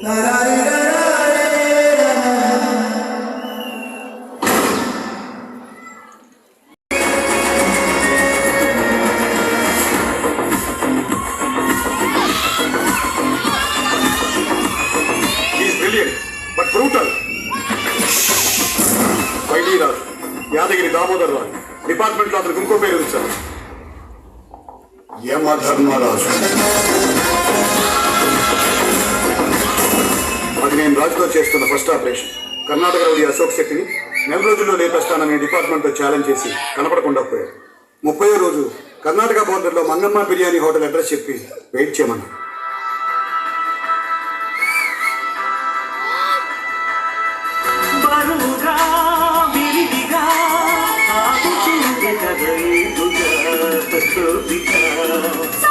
But brutal. వైడీరాజు, యాదగిరి దామోదర్ రావు, డిపార్ట్మెంట్లో అతనికి ఇంకో పేరు ఉంది సార్, యమధర్మరాజు. అది నేను రాజుతో చేస్తున్న first operation. Karnataka rowdy Ashok శక్తిని నెల రోజుల్లో లేపేస్తానని డిపార్ట్మెంట్తో ఛాలెంజ్ చేసి కనపడకుండా పోయాడు. 30వ రోజు కర్ణాటక బోర్డర్లో మంగమ్మ బిర్యానీ హోటల్ అడ్రస్ చెప్పి వెయిట్ చేయమన్నాడు. Kau